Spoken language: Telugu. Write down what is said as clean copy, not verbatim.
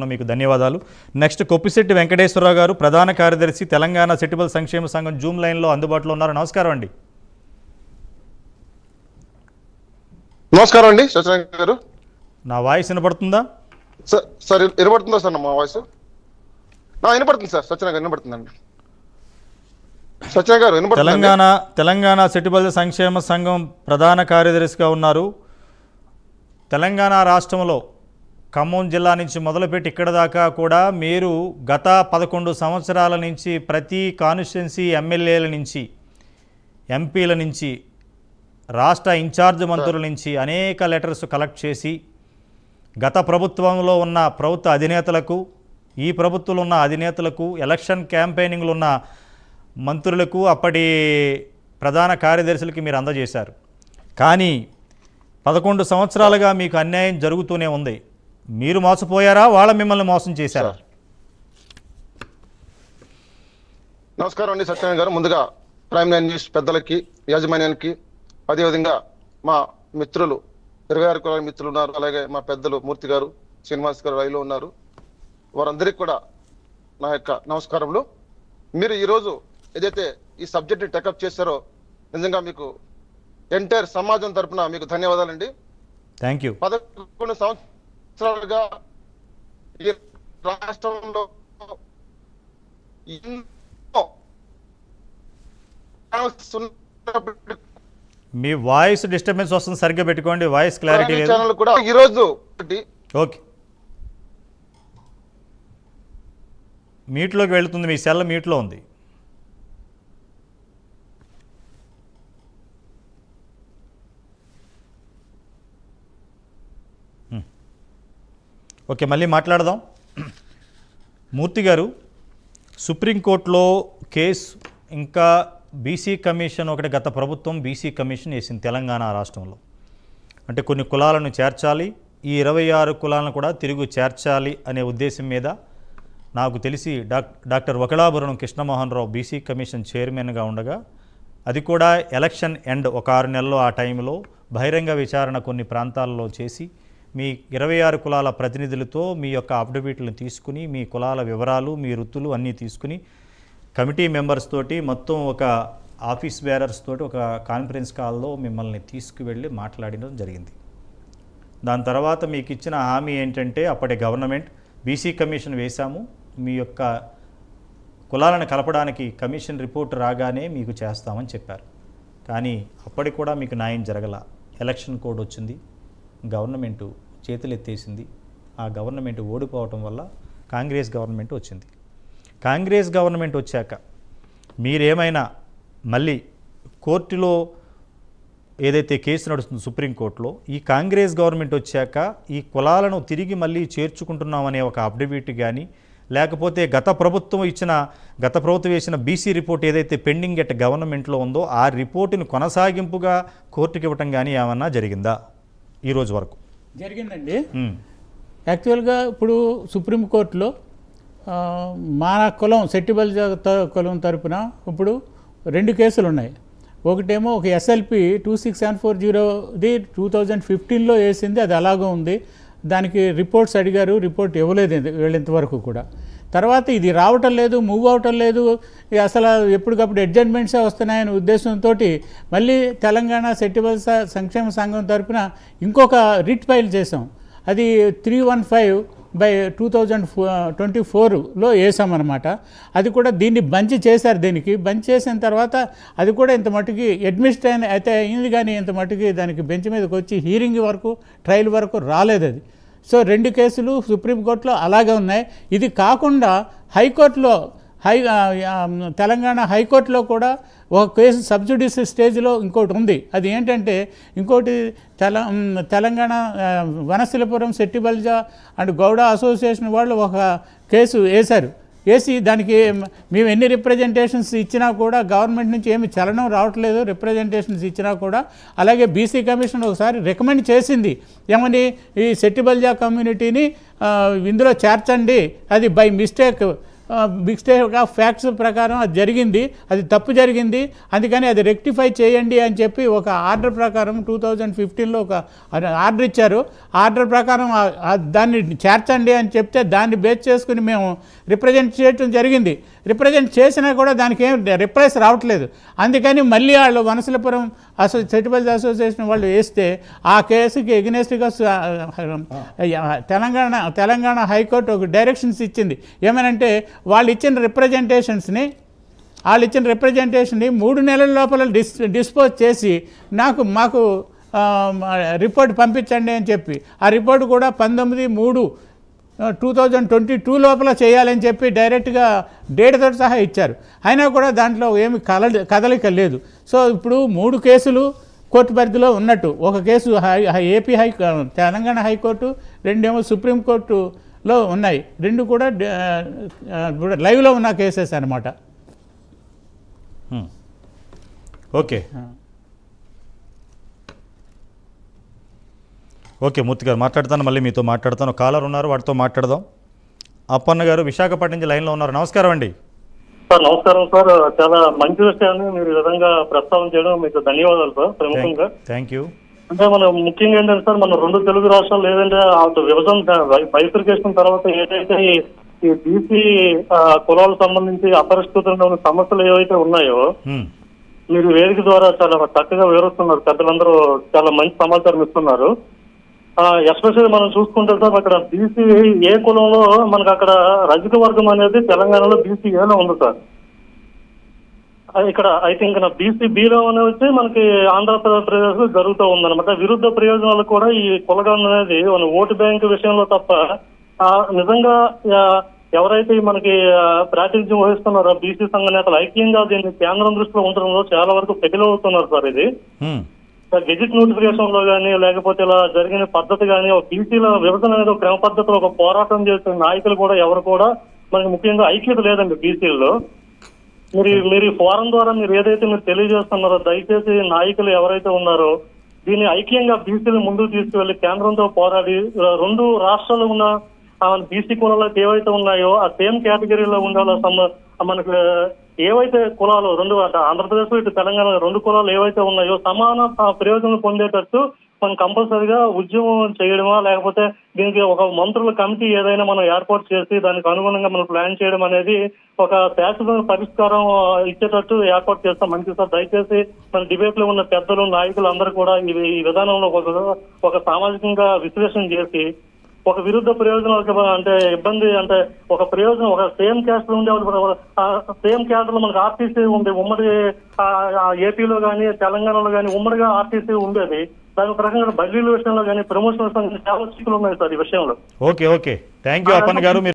మీకు ధన్యవాదాలు. నెక్స్ట్ కొప్పిశెట్టి వెంకటేశ్వరరావు గారు, ప్రధాన కార్యదర్శి, తెలంగాణ సెటిబుల్ సంక్షేమ సంఘం, జూమ్ లైన్లో అందుబాటులో ఉన్నారు. నమస్కారం అండి. నమస్కారం అండి సత్యనారాయణ గారు. నా వాయిస్ వినపడుతుందా? సార్ వినపడుతుందా సార్? మా వాయిస్ వినపడుతుంది సార్. సత్యనారాయణ గారు వినపడుతుందండి. సత్యనారాయణ గారు వినపడుతుంది. తెలంగాణ సెటిబుల్ సంక్షేమ సంఘం ప్రధాన కార్యదర్శిగా ఉన్నారు. తెలంగాణ రాష్ట్రంలో ఖమ్మం జిల్లా నుంచి మొదలుపెట్టి ఇక్కడ దాకా కూడా మీరు గత 11 సంవత్సరాల నుంచి ప్రతి కాన్స్టిట్యున్సీ ఎమ్మెల్యేల నుంచి, ఎంపీల నుంచి, రాష్ట్ర ఇన్ఛార్జ్ మంత్రుల నుంచి అనేక లెటర్స్ కలెక్ట్ చేసి గత ప్రభుత్వంలో ఉన్న ప్రభుత్వ అధినేతలకు, ఈ ప్రభుత్వంలో ఉన్న అధినేతలకు, ఎలక్షన్ క్యాంపెయినింగ్లో ఉన్న మంత్రులకు, అప్పటి ప్రధాన కార్యదర్శులకి మీరు అందజేశారు. కానీ 11 సంవత్సరాలుగా మీకు అన్యాయం జరుగుతూనే ఉంది. మీరు మోసపోయారా, వాళ్ళ మిమ్మల్ని మోసం చేశారా? నమస్కారం అండి సత్యనారాయణ గారు. ముందుగా ప్రైమ్ 9 న్యూస్ పెద్దలకి, యాజమాన్యానికి, అదేవిధంగా మా మిత్రులు 26 కులాల మిత్రులు ఉన్నారు, అలాగే మా పెద్దలు మూర్తి గారు, శ్రీనివాస్ గారు రైలో ఉన్నారు, వారందరికీ కూడా నా యొక్క నమస్కారములు. మీరు ఈరోజు ఏదైతే ఈ సబ్జెక్ట్ ని టేకప్ చేశారో నిజంగా మీకు ఎంటైర్ సమాజం తరపున మీకు ధన్యవాదాలండి. Thank you. 11 సంవత్సరాలుగా ఈ రాష్ట్రంలో మీ వాయిస్ డిస్టర్బెన్స్ వస్తుంది, సరిగ్గా పెట్టుకోండి. వాయిస్ క్లారిటీ లేదు. ఛానల్ కూడా ఈరోజు ఓకే, మ్యూట్లోకి వెళుతుంది. మీ సెల్ మ్యూట్లో ఉంది. ఓకే, మళ్ళీ మాట్లాడదాం. మూర్తి గారు, సుప్రీంకోర్టులో కేసు, ఇంకా బీసీ కమిషన్ ఒకటి, గత ప్రభుత్వం బీసీ కమిషన్ వేసింది తెలంగాణ రాష్ట్రంలో. అంటే కొన్ని కులాలను చేర్చాలి, ఈ 26 కులాలను కూడా తిరిగి చేర్చాలి అనే ఉద్దేశం మీద నాకు తెలిసి డాక్టర్ వకళాభరణం కృష్ణమోహన్ రావు బీసీ కమిషన్ చైర్మన్గా ఉండగా, అది కూడా ఎలక్షన్ ఎండ్ ఒక 6 నెలలు ఆ టైంలో బహిరంగ విచారణ కొన్ని ప్రాంతాల్లో చేసి మీ 26 కులాల ప్రతినిధులతో మీ యొక్క అఫిడవిట్లను తీసుకుని, మీ కులాల వివరాలు, మీ వృత్తులు అన్నీ తీసుకుని కమిటీ మెంబర్స్ తోటి, మొత్తం ఒక ఆఫీస్ బేరర్స్ తోటి ఒక కాన్ఫరెన్స్ కాల్లో మిమ్మల్ని తీసుకువెళ్ళి మాట్లాడడం జరిగింది. దాని తర్వాత మీకు ఇచ్చిన హామీ ఏంటంటే, అప్పటి గవర్నమెంట్ బీసీ కమిషన్ వేశాము, మీ యొక్క కులాలను కలపడానికి కమిషన్ రిపోర్ట్ రాగానే మీకు చేస్తామని చెప్పారు. కానీ అప్పటికి కూడా మీకు న్యాయం జరగల. ఎలక్షన్ కోడ్ వచ్చింది, గవర్నమెంటు చేతులెత్తేసింది. ఆ గవర్నమెంట్ ఓడిపోవటం వల్ల కాంగ్రెస్ గవర్నమెంట్ వచ్చింది. కాంగ్రెస్ గవర్నమెంట్ వచ్చాక మీరేమైనా మళ్ళీ కోర్టులో ఏదైతే కేసు నడుస్తుందో సుప్రీంకోర్టులో, ఈ కాంగ్రెస్ గవర్నమెంట్ వచ్చాక ఈ కులాలను తిరిగి మళ్ళీ చేర్చుకుంటున్నామనే ఒక అఫిడవిట్ కానీ, లేకపోతే గత ప్రభుత్వం వేసిన బీసీ రిపోర్ట్ ఏదైతే పెండింగ్ ఎట్ గవర్నమెంట్లో ఉందో ఆ రిపోర్టును కొనసాగింపుగా కోర్టుకి ఇవ్వటం కానీ ఏమన్నా జరిగిందా ఈరోజు వరకు? జరిగిందండి. యాక్చువల్గా ఇప్పుడు సుప్రీంకోర్టులో మా కులం సెట్టిబల్ కులం తరపున ఇప్పుడు 2 కేసులు ఉన్నాయి. ఒకటేమో ఒక ఎస్ఎల్పి 26740ది 2015లో వేసింది, అది అలాగే ఉంది. దానికి రిపోర్ట్స్ అడిగారు, రిపోర్ట్ ఇవ్వలేదు వీళ్ళంతవరకు కూడా. తర్వాత ఇది రావటం లేదు, మూవ్ అవటం లేదు, అసలు ఎప్పటికప్పుడు అడ్జస్ట్మెంట్సే వస్తున్నాయనే ఉద్దేశంతో మళ్ళీ తెలంగాణ సెట్టిబల్ సంక్షేమ సంఘం తరపున ఇంకొక రిట్ ఫైల్ చేసాం. అది 315/2024లో వేసామన్నమాట. అది కూడా దీన్ని బంచ్ చేశారు. దీనికి బంచ్ చేసిన తర్వాత అది కూడా ఇంత మట్టుకి అడ్మిట్ అయితే అయింది, కానీ ఇంత మట్టుకి దానికి బెంచ్ మీదకి వచ్చి హీరింగ్ వరకు, ట్రయల్ వరకు రాలేదు అది. సో 2 కేసులు సుప్రీంకోర్టులో అలాగే ఉన్నాయి. ఇది కాకుండా హైకోర్టులో తెలంగాణ హైకోర్టులో కూడా ఒక కేసు సబ్జుడిస్ స్టేజ్లో ఇంకోటి ఉంది. అది ఏంటంటే, ఇంకోటి తెలంగాణ వనశిలపురం సెట్టిబల్జ అండ్ గౌడ అసోసియేషన్ వాళ్ళు ఒక కేసు వేసి దానికి మేము ఎన్ని రిప్రజెంటేషన్స్ ఇచ్చినా కూడా గవర్నమెంట్ నుంచి ఏమి చలనం రావట్లేదు. రిప్రజెంటేషన్స్ ఇచ్చినా కూడా. అలాగే బీసీ కమిషన్ ఒకసారి రికమెండ్ చేసింది, ఏమని, ఈ సెట్టిబల్జా కమ్యూనిటీని ఇందులో చేర్చండి, అది by mistake mistake of facts ప్రకారం అది జరిగింది, అది తప్పు జరిగింది, అందుకని అది రెక్టిఫై చేయండి అని చెప్పి ఒక ఆర్డర్ ప్రకారం 2015లో ఒక ఆర్డర్ ఇచ్చారు. ఆర్డర్ ప్రకారం దాన్ని చేర్చండి అని చెప్తే దాన్ని బేస్ చేసుకుని మేము రిప్రజెంట్ చేయడం జరిగింది. రిప్రజెంట్ చేసినా కూడా దానికి ఏం రిప్లైస్ రావట్లేదు. అందుకని మళ్ళీ వాళ్ళు వనసలపురం సెటిల్మెంట్ అసోసియేషన్ వాళ్ళు వేస్తే ఆ కేసుకి ఎగ్నెస్ట్గా తెలంగాణ హైకోర్టు ఒక డైరెక్షన్స్ ఇచ్చింది. ఏమనంటే వాళ్ళు ఇచ్చిన రిప్రజెంటేషన్ని 3 నెలల లోపల డిస్పోజ్ చేసి మాకు రిపోర్ట్ పంపించండి అని చెప్పి ఆ రిపోర్ట్ కూడా 19/3/2022 లోపల చేయాలని చెప్పి డైరెక్ట్గా డేట్తో సహా ఇచ్చారు. అయినా కూడా దాంట్లో ఏమి కదలిక లేదు. సో ఇప్పుడు 3 కేసులు కోర్టు పరిధిలో ఉన్నట్టు, ఒక కేసు తెలంగాణ హైకోర్టు, 2 సుప్రీంకోర్టులో ఉన్నాయి. 2 కూడా లైవ్లో ఉన్న కేసెస్ అన్నమాట. ఓకే ఓకే మూర్తి గారు మాట్లాడతాను, మళ్ళీ మీతో మాట్లాడతాను. కాలర్ ఉన్నారు, వాటితో మాట్లాడదాం. అప్పన్న గారు విశాఖపట్నం నుంచి లైన్లో ఉన్నారు. నమస్కారం అండి. సార్ నమస్కారం సార్. చాలా మంచి విషయాన్ని మీరు ఈ విధంగా ప్రస్తావన చేయడం మీకు ధన్యవాదాలు సార్. ప్రముఖంగా థ్యాంక్ యూ. అంటే మనం ముఖ్యంగా ఏంటంటే సార్, మన 2 తెలుగు రాష్ట్రాలు ఏదంటే విభజన బైఫర్కేషన్ తర్వాత ఏదైతే ఈ బీసీ కులాలకు సంబంధించి అపరిష్కృతంగా ఉన్న సమస్యలు ఏవైతే ఉన్నాయో మీరు వేదిక ద్వారా చాలా చక్కగా వివరిస్తున్నారు. పెద్దలందరూ చాలా మంచి సమాచారం ఇస్తున్నారు. ఎస్పెషల్లీ మనం చూసుకుంటే సార్, అక్కడ బీసీ ఏ కులంలో మనకు అక్కడ రజక వర్గం అనేది తెలంగాణలో బీసీ ఏలో ఉంది సార్. ఇక్కడ ఐ థింక్ బీసీ బీలో అనేది మనకి ఆంధ్రప్రదేశ్ లో జరుగుతూ ఉందన్నమాట. విరుద్ధ ప్రయోజనాలు కూడా ఈ కులగం అనేది మన ఓటు బ్యాంకు విషయంలో తప్ప నిజంగా ఎవరైతే మనకి ప్రాతినిధ్యం వహిస్తున్నారో బీసీ సంఘ నేతలు ఐక్యంగా దీన్ని కేంద్రం దృష్టిలో ఉండడంలో చాలా వరకు ఫెయిల్ అవుతున్నారు సార్. ఇది గెజిట్ నోటిఫికేషన్ లో కానీ లేకపోతే ఇలా జరిగిన పద్ధతి కానీ బీసీల విభజన అనేది క్రమ పద్ధతిలో ఒక పోరాటం చేసిన నాయకులు కూడా ఎవరు కూడా మనకి ముఖ్యంగా ఐక్యత లేదండి బీసీల్లో. మీరు ఈ ఫోరం ద్వారా మీరు ఏదైతే మీరు తెలియజేస్తున్నారో దయచేసి నాయకులు ఎవరైతే ఉన్నారో దీన్ని ఐక్యంగా బీసీలు ముందుకు తీసుకువెళ్లి కేంద్రంతో పోరాడి 2 రాష్ట్రాలు ఉన్న బీసీ కులాలకు ఏవైతే ఉన్నాయో ఆ సేమ్ కేటగిరీలో ఉండాలో మనకు ఏవైతే కులాలు 2 ఆంధ్రప్రదేశ్ ఇటు తెలంగాణ 2 కులాలు ఏవైతే ఉన్నాయో సమాన ప్రయోజనం పొందేటట్టు మనం కంపల్సరీగా ఉద్యమం చేయడమా లేకపోతే దీనికి ఒక మంత్రుల కమిటీ ఏదైనా మనం ఏర్పాటు చేసి దానికి అనుగుణంగా మనం ప్లాన్ చేయడం అనేది ఒక శాశ్వత పరిష్కారం ఇచ్చేటట్టు ఏర్పాటు చేస్తాం. మంచి సార్. దయచేసి మన డిబేట్ లో ఉన్న పెద్దలు నాయకులు అందరూ కూడా ఈ విధానంలో ఒక సామాజికంగా విశ్లేషణ చేసి ఒక విరుద్ధ ప్రయోజనాలకు అంటే ఇబ్బంది అంటే ఒక ప్రయోజనం ఒక సేమ్ క్యాస్ట్ లో ఉండే సేమ్ క్యాస్ట్ లో మనకు ఆర్టీసీ ఉంది. ఉమ్మడి ఏపీలో కానీ తెలంగాణలో కానీ ఉమ్మడిగా ఆర్టీసీ ఉండేది. దాని ఒక రకంగా బదిలీల విషయంలో కానీ ప్రమోషన్ విషయంలో చాలా చిక్కులు ఉన్నాయి సార్ ఈ విషయంలో. ఓకే థ్యాంక్ యూ అప్పన్న గారు.